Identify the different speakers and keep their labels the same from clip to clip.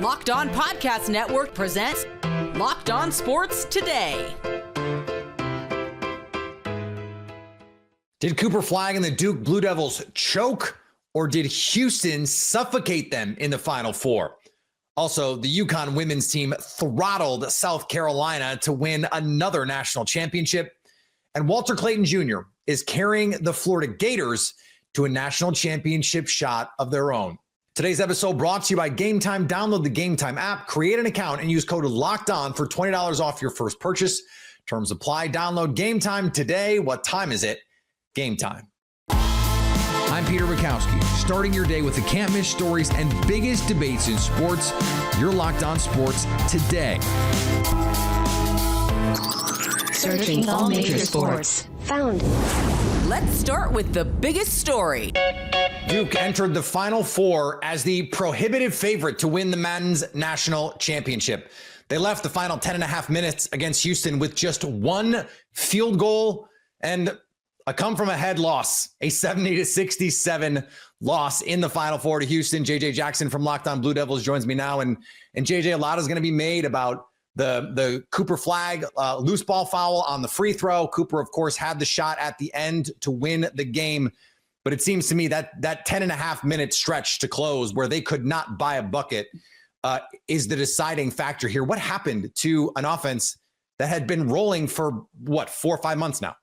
Speaker 1: Locked On Podcast Network presents Locked On Sports Today.
Speaker 2: Did Cooper Flagg and the Duke Blue Devils choke, or did Houston suffocate them in the Final Four? Also, the UConn women's team throttled South Carolina to win another national championship. And Walter Clayton Jr. is carrying the Florida Gators to a national championship shot of their own. Today's episode brought to you by Game Time. Download the Game Time app, create an account, and use code LOCKEDON for $20 off your first purchase. Terms apply. Download Game Time today. What time is it? Game time. I'm Peter Bukowski, starting your day with the can't-miss stories and biggest debates in sports. You're Locked On Sports Today.
Speaker 3: Searching all major sports. Found.
Speaker 1: Let's start with the biggest story.
Speaker 2: Duke entered the Final Four as the prohibitive favorite to win the men's national championship. They left the final 10 and a half minutes against Houston with just one field goal and a come-from-ahead loss, a 70-67 loss in the Final Four to Houston. JJ Jackson from Locked On Blue Devils joins me now. And JJ, a lot is going to be made about the Cooper Flagg loose ball foul on the free throw. Cooper, of course, had the shot at the end to win the game. But it seems to me that 10 and a half minute stretch to close where they could not buy a bucket is the deciding factor here. What happened to an offense that had been rolling for, 4 or 5 months now?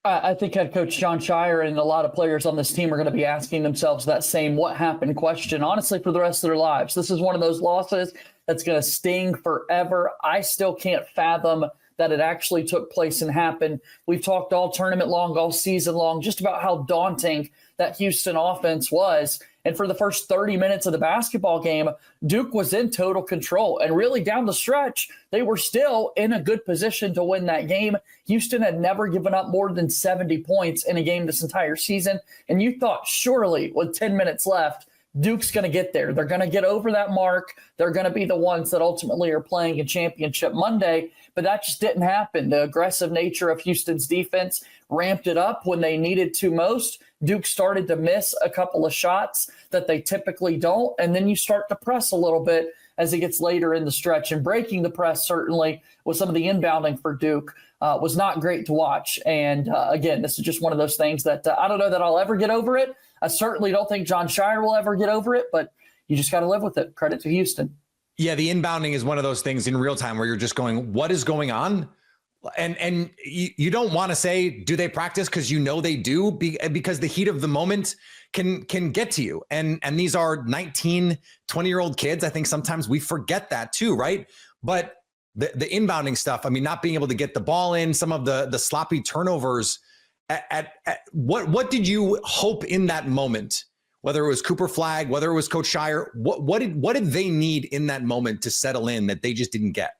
Speaker 4: I think head coach Jon Scheyer and a lot of players on this team are going to be asking themselves that same what happened question, honestly, for the rest of their lives. This is one of those losses that's going to sting forever. I still can't fathom that it actually took place and happened. We've talked all tournament long, all season long, just about how daunting that Houston offense was. And for the first 30 minutes of the basketball game, Duke was in total control. And really down the stretch, they were still in a good position to win that game. Houston had never given up more than 70 points in a game this entire season. And you thought surely with 10 minutes left, Duke's going to get there. They're going to get over that mark. They're going to be the ones that ultimately are playing a championship Monday. But that just didn't happen. The aggressive nature of Houston's defense ramped it up when they needed to most. Duke started to miss a couple of shots that they typically don't. And then you start to press a little bit as it gets later in the stretch. And breaking the press, certainly, with some of the inbounding for Duke, was not great to watch. And again, this is just one of those things that I don't know that I'll ever get over it. I certainly don't think Jon Scheyer will ever get over it, but you just got to live with it. Credit to Houston. Yeah,
Speaker 2: the inbounding is one of those things in real time where you're just going, what is going on? And you don't want to say, do they practice? Because you know they do, because the heat of the moment can get to you. And these are 19, 20-year-old kids. I think sometimes we forget that too, right? But the inbounding stuff, I mean, not being able to get the ball in, some of the sloppy turnovers, what did you hope in that moment? Whether it was Cooper Flagg, whether it was Coach Scheyer, what did they need in that moment to settle in that they just didn't get?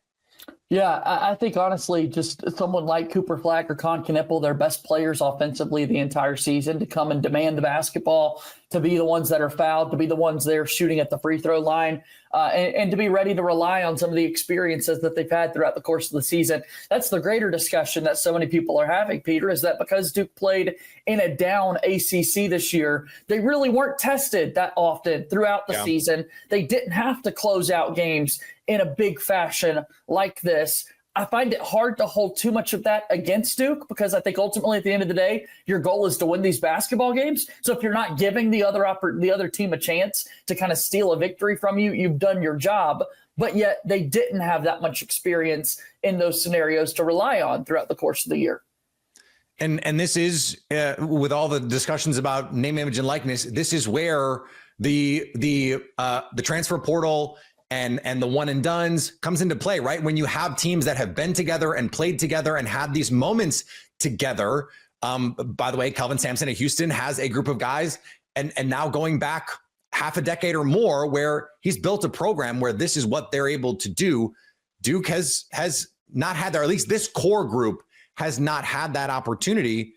Speaker 4: Yeah, I think honestly, just someone like Cooper Flagg or Con Knippel, their best players offensively the entire season, to come and demand the basketball, to be the ones that are fouled, to be the ones that are shooting at the free throw line, and to be ready to rely on some of the experiences that they've had throughout the course of the season. That's the greater discussion that so many people are having, Peter, is that because Duke played in a down ACC this year, they really weren't tested that often throughout the season. They didn't have to close out games in a big fashion like this. I find it hard to hold too much of that against Duke because I think ultimately at the end of the day, your goal is to win these basketball games. So if you're not giving the other team a chance to kind of steal a victory from you, you've done your job. But yet they didn't have that much experience in those scenarios to rely on throughout the course of the year.
Speaker 2: And this is with all the discussions about name, image, and likeness. This is where the transfer portal and the one and dones comes into play, right? When you have teams that have been together and played together and had these moments together. By the way, Kelvin Sampson at Houston has a group of guys and now going back half a decade or more where he's built a program where this is what they're able to do. Duke has not had, or at least this core group has not had that opportunity.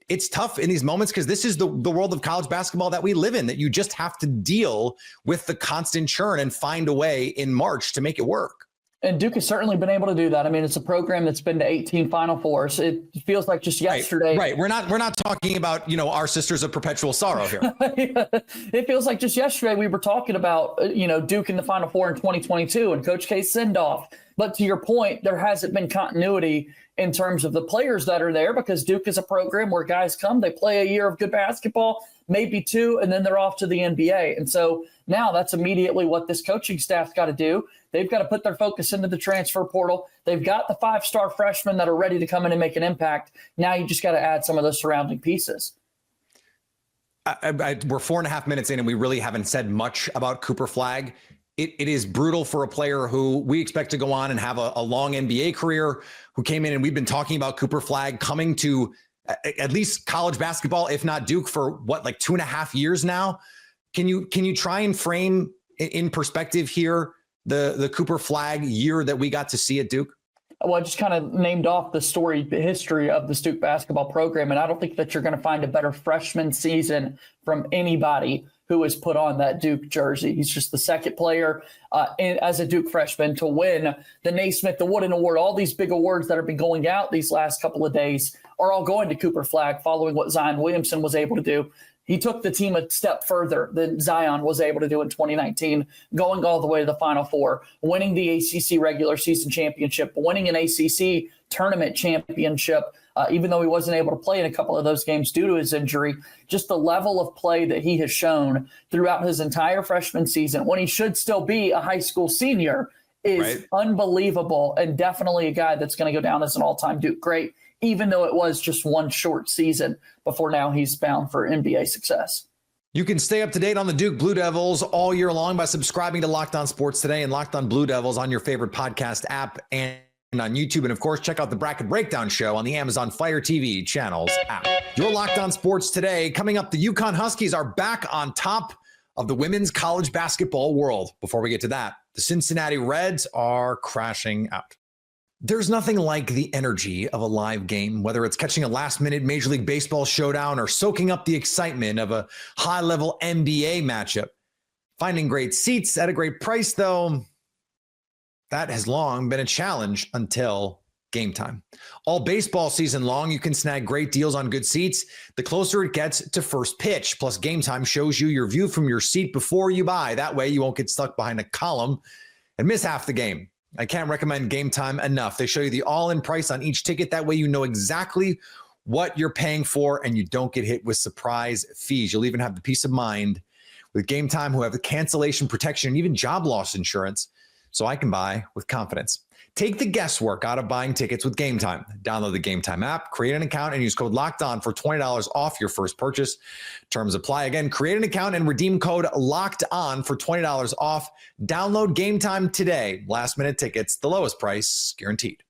Speaker 2: It's tough in these moments because this is the world of college basketball that we live in, that you just have to deal with the constant churn and find a way in March to make it work.
Speaker 4: And Duke has certainly been able to do that. I mean, it's a program that's been to 18 Final Fours. It feels like just yesterday.
Speaker 2: Right. We're not talking about, our sisters of perpetual sorrow here.
Speaker 4: It feels like just yesterday we were talking about, Duke in the Final Four in 2022 and Coach K's send-off. But to your point, there hasn't been continuity in terms of the players that are there, because Duke is a program where guys come, they play a year of good basketball, maybe two, and then they're off to the NBA. And so now that's immediately what this coaching staff's got to do. They've got to put their focus into the transfer portal. They've got the 5-star freshmen that are ready to come in and make an impact. Now you just got to add some of those surrounding pieces.
Speaker 2: We're 4.5 minutes in, and we really haven't said much about Cooper Flagg. It is brutal for a player who we expect to go on and have a long NBA career, who came in, and we've been talking about Cooper Flagg coming to at least college basketball, if not Duke, for 2.5 years now. Can you try and frame in perspective here the Cooper Flagg year that we got to see at Duke?
Speaker 4: Well, I just kind of named off the history of the Duke basketball program, and I don't think that you're going to find a better freshman season from anybody who has put on that Duke jersey. He's just the second player as a Duke freshman to win the Naismith, the Wooden Award. All these big awards that have been going out these last couple of days are all going to Cooper Flagg, following what Zion Williamson was able to do. He took the team a step further than Zion was able to do in 2019, going all the way to the Final Four, winning the ACC regular season championship, winning an ACC tournament championship, even though he wasn't able to play in a couple of those games due to his injury. Just the level of play that he has shown throughout his entire freshman season, when he should still be a high school senior, is unbelievable, and definitely a guy that's going to go down as an all-time Duke great, even though it was just one short season before now he's bound for NBA success.
Speaker 2: You can stay up to date on the Duke Blue Devils all year long by subscribing to Locked On Sports Today and Locked On Blue Devils on your favorite podcast app and on YouTube. And of course, check out the Bracket Breakdown Show on the Amazon Fire TV channels app. You're Locked On Sports Today. Coming up, the UConn Huskies are back on top of the women's college basketball world. Before we get to that, the Cincinnati Reds are crashing out. There's nothing like the energy of a live game, whether it's catching a last-minute Major League Baseball showdown or soaking up the excitement of a high-level NBA matchup. Finding great seats at a great price, though, that has long been a challenge until game time. All baseball season long, you can snag great deals on good seats the closer it gets to first pitch. Plus, Game Time shows you your view from your seat before you buy. That way, you won't get stuck behind a column and miss half the game. I can't recommend Game Time enough. They show you the all-in price on each ticket. That way you know exactly what you're paying for and you don't get hit with surprise fees. You'll even have the peace of mind with Game Time, who have the cancellation protection and even job loss insurance, so I can buy with confidence. Take the guesswork out of buying tickets with Game Time. Download the Game Time app, create an account, and use code LOCKEDON for $20 off your first purchase. Terms apply. Again, create an account and redeem code LOCKEDON for $20 off. Download Game Time today. Last minute tickets, the lowest price guaranteed.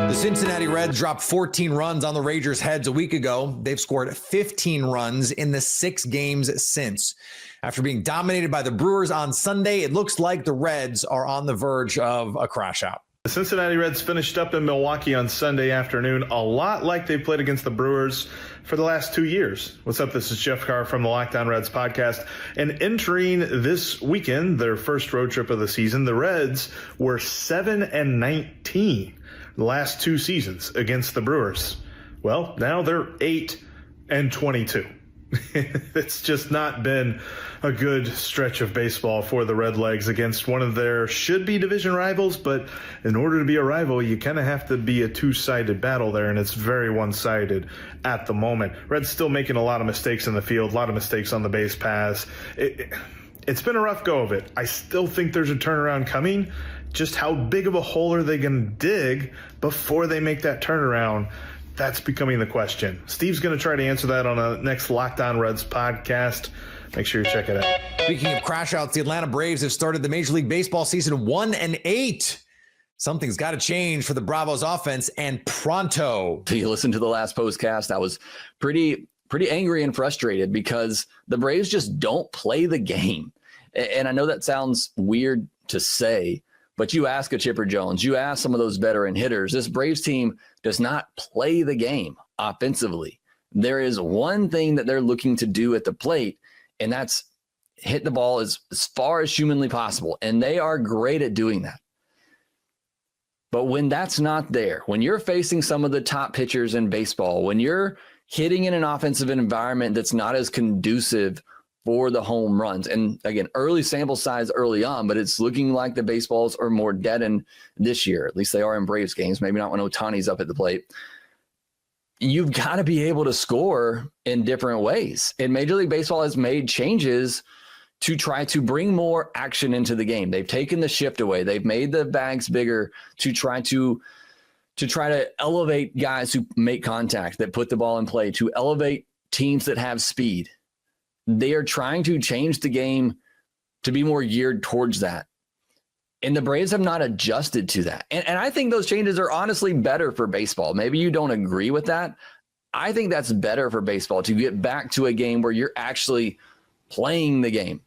Speaker 2: The Cincinnati Reds dropped 14 runs on the Rangers' heads a week ago. They've scored 15 runs in the 6 games since. After being dominated by the Brewers on Sunday, it looks like the Reds are on the verge of a crash out.
Speaker 5: The Cincinnati Reds finished up in Milwaukee on Sunday afternoon, a lot like they played against the Brewers for the last 2 years. What's up? This is Jeff Carr from the Locked On Reds podcast. And entering this weekend, their first road trip of the season, the Reds were 7-19 the last 2 seasons against the Brewers. Well, now they're 8-22. It's just not been a good stretch of baseball for the Redlegs against one of their should-be division rivals, but in order to be a rival, you kind of have to be a two-sided battle there, and it's very one-sided at the moment. Reds still making a lot of mistakes in the field, a lot of mistakes on the base paths. It's been a rough go of it. I still think there's a turnaround coming. Just how big of a hole are they going to dig before they make that turnaround? That's becoming the question. Steve's going to try to answer that on a next Locked On Reds podcast. Make sure you check it out.
Speaker 2: Speaking of crash outs, the Atlanta Braves have started the Major League Baseball season 1-8. Something's got to change for the Bravos offense, and pronto.
Speaker 6: You listen to the last postcast, I was pretty angry and frustrated because the Braves just don't play the game. And I know that sounds weird to say, but you ask a Chipper Jones, you ask some of those veteran hitters, this Braves team does not play the game offensively. There is one thing that they're looking to do at the plate, and that's hit the ball as far as humanly possible. And they are great at doing that. But when that's not there, when you're facing some of the top pitchers in baseball, when you're hitting in an offensive environment that's not as conducive for the home runs, and again, early sample size early on, but it's looking like the baseballs are more deadened this year. At least they are in Braves games, maybe not when Ohtani's up at the plate. You've got to be able to score in different ways. And Major League Baseball has made changes to try to bring more action into the game. They've taken the shift away. They've made the bags bigger to try to elevate guys who make contact, that put the ball in play, to elevate teams that have speed. They are trying to change the game to be more geared towards that. And the Braves have not adjusted to that. And I think those changes are honestly better for baseball. Maybe you don't agree with that. I think that's better for baseball, to get back to a game where you're actually playing the game,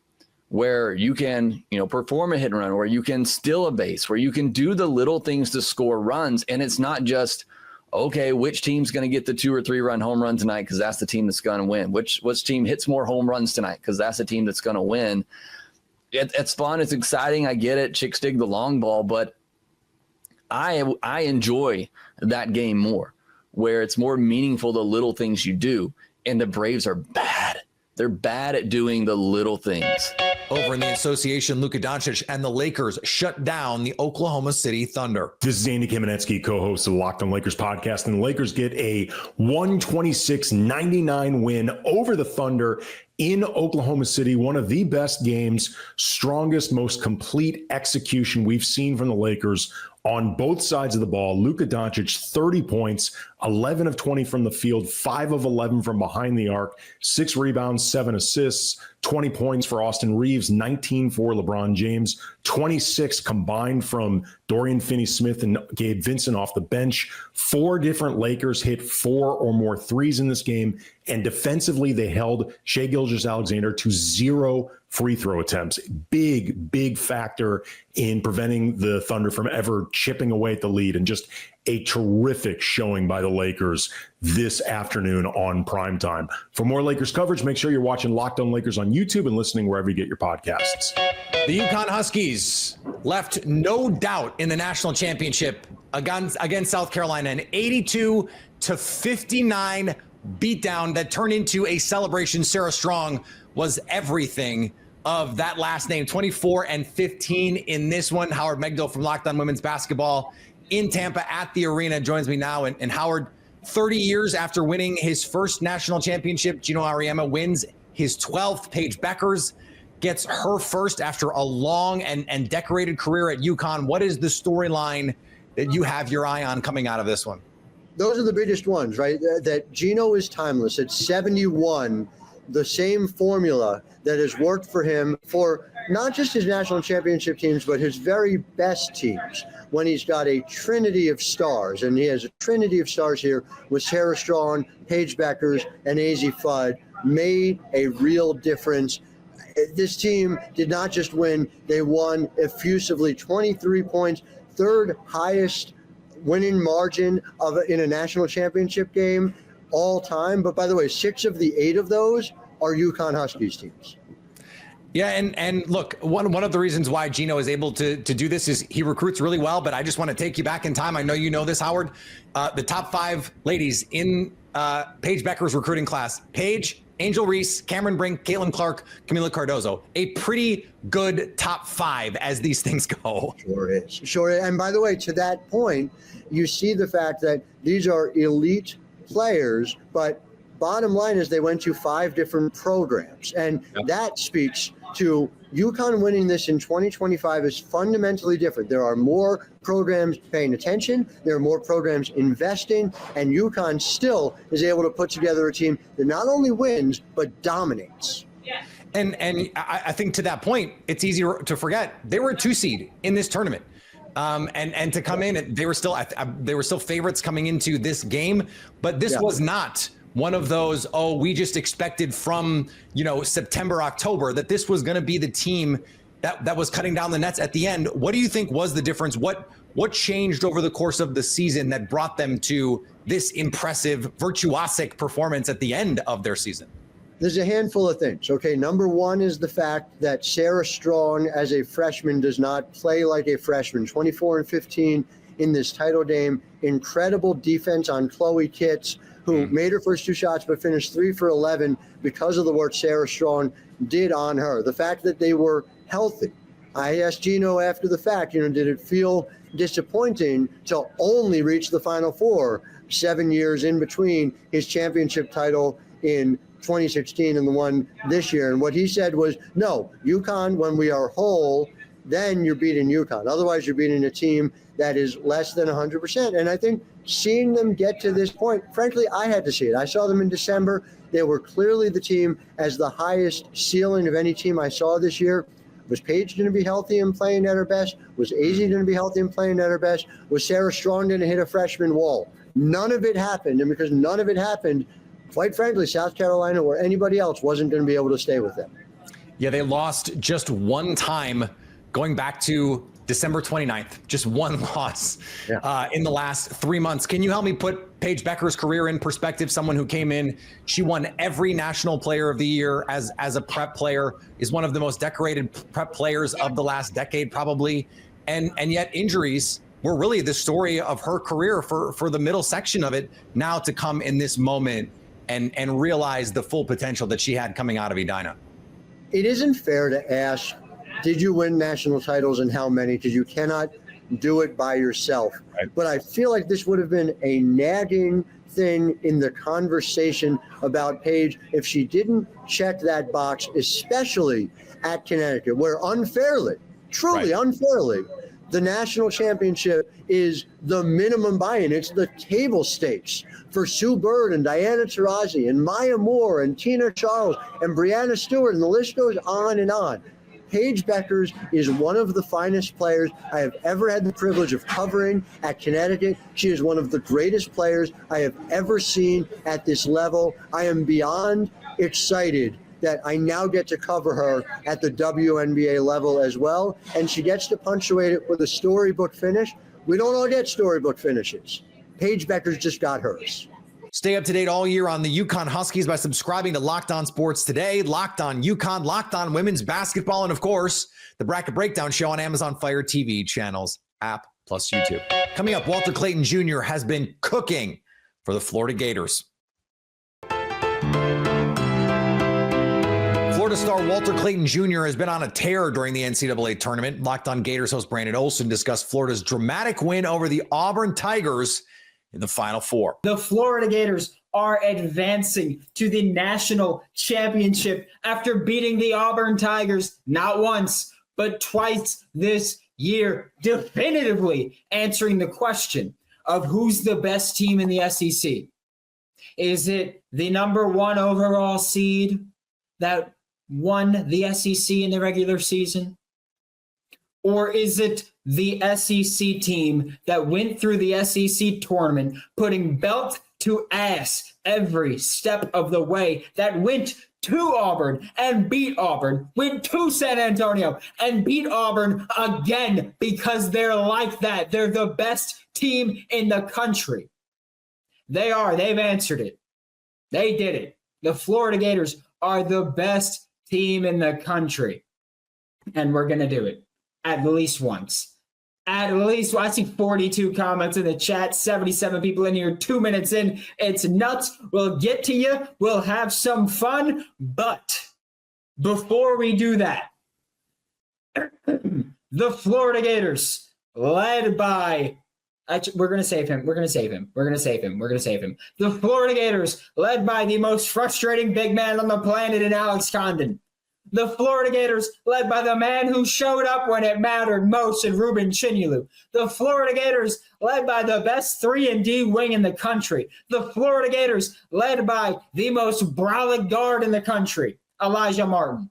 Speaker 6: where you can, perform a hit and run, where you can steal a base, where you can do the little things to score runs. And it's not just, okay, which team's going to get the 2 or 3 run home run tonight because that's the team that's going to win. Which team hits more home runs tonight because that's the team that's going to win. It's fun. It's exciting. I get it. Chicks dig the long ball, but I enjoy that game more, where it's more meaningful, the little things you do. And the Braves are bad. They're bad at doing the little things.
Speaker 2: Over in the association, Luka Doncic and the Lakers shut down the Oklahoma City Thunder.
Speaker 7: This is Andy Kamenetsky, co-host of the Locked On Lakers podcast, and the Lakers get a 126-99 win over the Thunder in Oklahoma City. One of the best games, strongest, most complete execution we've seen from the Lakers on both sides of the ball. Luka Doncic, 30 points, 11 of 20 from the field, 5 of 11 from behind the arc, 6 rebounds, 7 assists, 20 points for Austin Reeves, 19 for LeBron James, 26 combined from Dorian Finney-Smith and Gabe Vincent off the bench. 4 different Lakers hit 4 or more threes in this game, and defensively they held Shai Gilgeous-Alexander to 0 free throw attempts. Big factor in preventing the Thunder from ever chipping away at the lead, and just a terrific showing by the Lakers this afternoon on primetime. For more Lakers coverage, make sure you're watching Locked On Lakers on YouTube and listening wherever you get your podcasts.
Speaker 2: The UConn Huskies left no doubt in the national championship against South Carolina, an 82-59 beatdown that turned into a celebration. Sarah Strong was everything of that last name. 24 and 15 in this one. Howard Megdal from Locked On Women's Basketball in Tampa at the arena joins me now. And Howard, 30 years after winning his first national championship, Gino Auriemma wins his 12th. Paige Beckers gets her first after a long and decorated career at UConn. What is the storyline that you have your eye on coming out of this one?
Speaker 8: Those are the biggest ones, right? That Gino is timeless. At 71, the same formula that has worked for him for not just his national championship teams, but his very best teams, when he's got a trinity of stars. And he has a trinity of stars here with Sarah Strong, Paige Beckers, and Azzi Fudd, made a real difference. This team did not just win, they won effusively. 23 points, third highest winning margin in a national championship game all time. But by the way, 6 of the 8 of those are UConn Huskies teams.
Speaker 2: Yeah, and look, one of the reasons why Gino is able to do this is he recruits really well, but I just want to take you back in time. I know you know this, Howard. The top 5 ladies in Paige Becker's recruiting class: Paige, Angel Reese, Cameron Brink, Caitlin Clark, Camila Cardozo. A pretty good top 5 as these things go.
Speaker 8: Sure is. Sure is. And by the way, to that point, you see the fact that these are elite players, but bottom line is they went to 5 different programs. And that speaks to UConn winning this in 2025 is fundamentally different. There are more programs paying attention. There are more programs investing. And UConn still is able to put together a team that not only wins, but dominates.
Speaker 2: Yeah. And I think to that point, it's easy to forget they were a 2 seed in this tournament. And to come in, they were still favorites coming into this game, but this was not one of those, we just expected from, September, October, that this was going to be the team that was cutting down the nets at the end. What do you think was the difference? What changed over the course of the season that brought them to this impressive, virtuosic performance at the end of their season?
Speaker 8: There's a handful of things. Okay, number one is the fact that Sarah Strong as a freshman does not play like a freshman. 24 and 15 in this title game. Incredible defense on Chloe Kitts, who made her first 2 shots but finished 3 for 11 because of the work Sarah Strong did on her. The fact that they were healthy. I asked Gino after the fact, did it feel disappointing to only reach the Final Four 7 years in between his championship title in 2016 and the one this year? And what he said was, no, UConn, when we are whole, then you're beating UConn. Otherwise, you're beating a team that is less than 100%. And I think seeing them get to this point, frankly, I had to see it. I saw them in December. They were clearly the team as the highest ceiling of any team I saw this year. Was Paige going to be healthy and playing at her best? Was Azzi going to be healthy and playing at her best? Was Sarah Strong going to hit a freshman wall? None of it happened. And because none of it happened, quite frankly, South Carolina or anybody else wasn't going to be able to stay with them.
Speaker 2: Yeah, they lost just one time going back to December 29th, just one loss in the last 3 months. Can you help me put Paige Becker's career in perspective? Someone who came in, she won every National Player of the Year as a prep player, is one of the most decorated prep players of the last decade, probably. And yet injuries were really the story of her career for the middle section of it, now to come in this moment and realize the full potential that she had coming out of Edina.
Speaker 8: It isn't fair to ask, did you win national titles and how many? Because you cannot do it by yourself. Right. But I feel like this would have been a nagging thing in the conversation about Paige if she didn't check that box, especially at Connecticut, where unfairly, truly unfairly, the national championship is the minimum buy-in. It's the table stakes for Sue Bird and Diana Taurasi and Maya Moore and Tina Charles and Brianna Stewart, and the list goes on and on. Paige Beckers is one of the finest players I have ever had the privilege of covering at Connecticut. She is one of the greatest players I have ever seen at this level. I am beyond excited that I now get to cover her at the WNBA level as well. And she gets to punctuate it with a storybook finish. We don't all get storybook finishes. Paige Beckers just got hers.
Speaker 2: Stay up to date all year on the UConn Huskies by subscribing to Locked On Sports Today, Locked On UConn, Locked On Women's Basketball, and of course, the Bracket Breakdown Show on Amazon Fire TV channels, app, plus YouTube. Coming up, Walter Clayton Jr. has been cooking for the Florida Gators. Florida star Walter Clayton Jr. has been on a tear during the NCAA tournament. Locked On Gators host Brandon Olson discussed Florida's dramatic win over the Auburn Tigers in the Final Four.
Speaker 9: The Florida Gators are advancing to the national championship after beating the Auburn Tigers not once, but twice this year, definitively answering the question of who's the best team in the SEC. Is it the number 1 overall seed that won the SEC in the regular season? Or is it the SEC team that went through the SEC tournament, putting belt to ass every step of the way, that went to Auburn and beat Auburn, went to San Antonio and beat Auburn again because they're like that. They're the best team in the country. They are. They've answered it. They did it. The Florida Gators are the best team in the country. And we're going to do it. At least once. At least, I see 42 comments in the chat, 77 people in here, 2 minutes in. It's nuts. We'll get to you. We'll have some fun. But before we do that, the Florida Gators, led by, we're going to save him. We're going to save him. We're going to save him. We're going to save him. The Florida Gators, led by the most frustrating big man on the planet in Alex Condon. The Florida Gators, led by the man who showed up when it mattered most in Ruben Chinyelu. The Florida Gators, led by the best 3-and-D wing in the country. The Florida Gators, led by the most brolic guard in the country, Elijah Martin.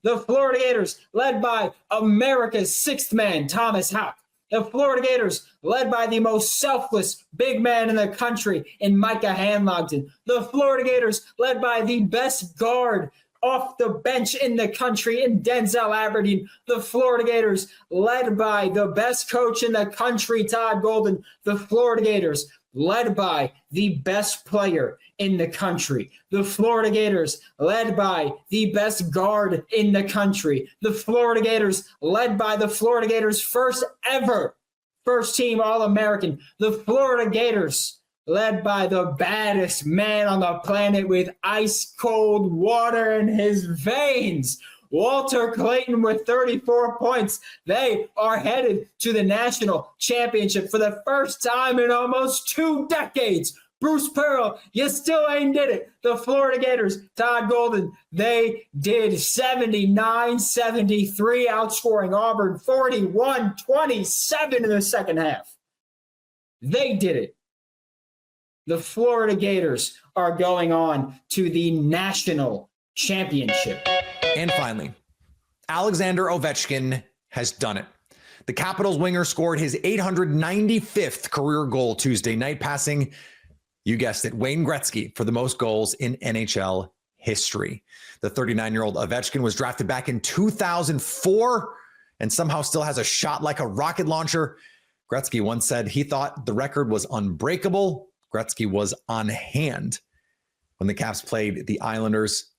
Speaker 9: The Florida Gators, led by America's sixth man, Thomas Houck. The Florida Gators, led by the most selfless big man in the country in Micah Hanlogton. The Florida Gators, led by the best guard off the bench in the country in Denzel Aberdeen. The Florida Gators, led by the best coach in the country, Todd Golden. The Florida Gators, led by the best player in the country. The Florida Gators, led by the best guard in the country. The Florida Gators, led by the Florida Gators' first team All-American. The Florida Gators, led by the baddest man on the planet with ice-cold water in his veins, Walter Clayton with 34 points. They are headed to the national championship for the first time in almost 2 decades. Bruce Pearl, you still ain't did it. The Florida Gators, Todd Golden, they did 79-73, outscoring Auburn 41-27 in the second half. They did it. The Florida Gators are going on to the national championship.
Speaker 2: And finally, Alexander Ovechkin has done it. The Capitals winger scored his 895th career goal Tuesday night, passing, you guessed it, Wayne Gretzky for the most goals in NHL history. The 39-year-old Ovechkin was drafted back in 2004 and somehow still has a shot like a rocket launcher. Gretzky once said he thought the record was unbreakable. Gretzky was on hand when the Caps played the Islanders.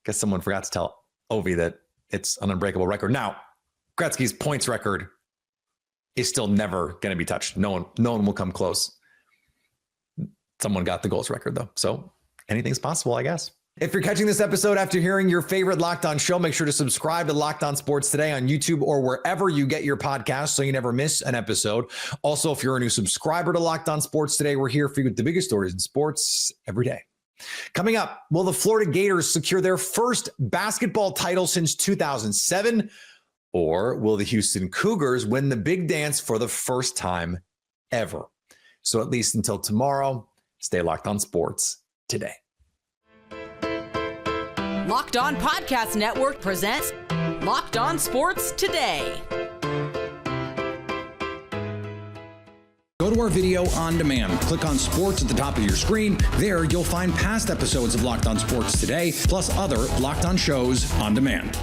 Speaker 2: Guess someone forgot to tell Ovi that it's an unbreakable record. Now, Gretzky's points record is still never going to be touched. No one will come close. Someone got the goals record, though. So anything's possible, I guess. If you're catching this episode after hearing your favorite Locked On show, make sure to subscribe to Locked On Sports Today on YouTube or wherever you get your podcasts so you never miss an episode. Also, if you're a new subscriber to Locked On Sports Today, we're here for you with the biggest stories in sports every day. Coming up, will the Florida Gators secure their first basketball title since 2007? Or will the Houston Cougars win the big dance for the first time ever? So at least until tomorrow, stay locked on sports today.
Speaker 1: Locked On Podcast Network presents Locked On Sports Today.
Speaker 10: Go to our video on demand. Click on sports at the top of your screen. There, you'll find past episodes of Locked On Sports Today, plus other Locked On shows on demand.